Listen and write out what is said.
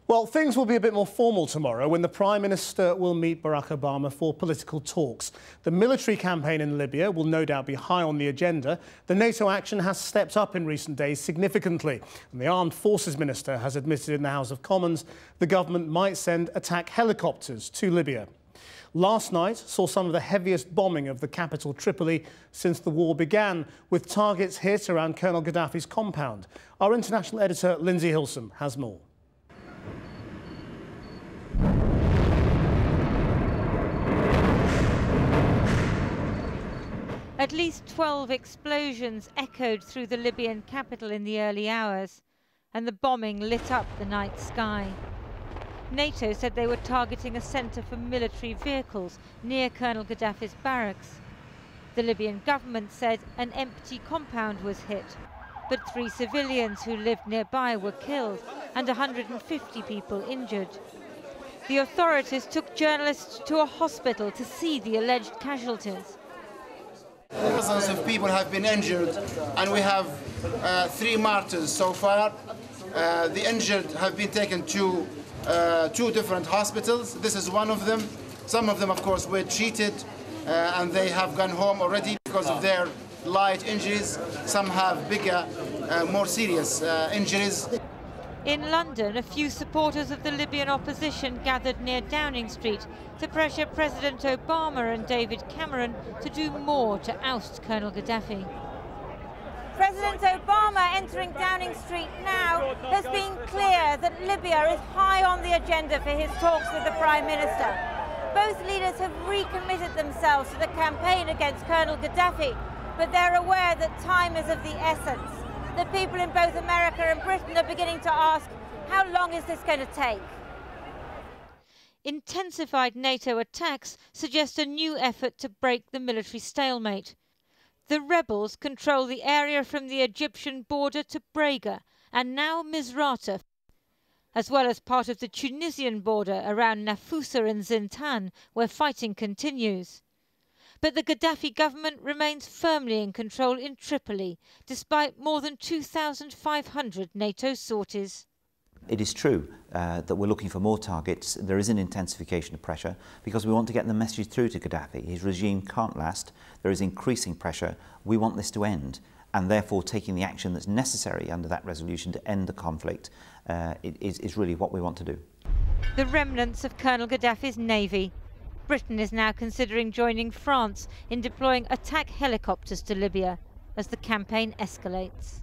Well, things will be a bit more formal tomorrow when the Prime Minister will meet Barack Obama for political talks. The military campaign in Libya will no doubt be high on the agenda. The NATO action has stepped up in recent days significantly, and the Armed Forces Minister has admitted in the House of Commons the government might send attack helicopters to Libya. Last night saw some of the heaviest bombing of the capital Tripoli since the war began, with targets hit around Colonel Gaddafi's compound. Our international editor Lindesy Hilsum has more. At least 12 explosions echoed through the Libyan capital in the early hours, and the bombing lit up the night sky. NATO said they were targeting a centre for military vehicles near Colonel Gaddafi's barracks. The Libyan government said an empty compound was hit, but 3 civilians who lived nearby were killed and 150 people injured. The authorities took journalists to a hospital to see the alleged casualties. Thousands of people have been injured, and we have 3 martyrs so far. The injured have been taken to 2 different hospitals. This is one of them. Some of them, of course, were treated and they have gone home already because of their light injuries. Some have bigger, more serious injuries. In London, a few supporters of the Libyan opposition gathered near Downing Street to pressure President Obama and David Cameron to do more to oust Colonel Gaddafi. President Obama entering Downing Street now has been clear that Libya is high on the agenda for his talks with the Prime Minister. Both leaders have recommitted themselves to the campaign against Colonel Gaddafi, but they're aware that time is of the essence. The people in both America and Britain are beginning to ask, how long is this going to take? Intensified NATO attacks suggest a new effort to break the military stalemate. The rebels control the area from the Egyptian border to Brega and now Misrata, as well as part of the Tunisian border around Nafusa and Zintan, where fighting continues. But the Gaddafi government remains firmly in control in Tripoli, despite more than 2,500 NATO sorties. It is true that we're looking for more targets. There is an intensification of pressure because we want to get the message through to Gaddafi. His regime can't last. There is increasing pressure. We want this to end, and therefore taking the action that's necessary under that resolution to end the conflict is really what we want to do. The remnants of Colonel Gaddafi's navy. Britain is now considering joining France in deploying attack helicopters to Libya as the campaign escalates.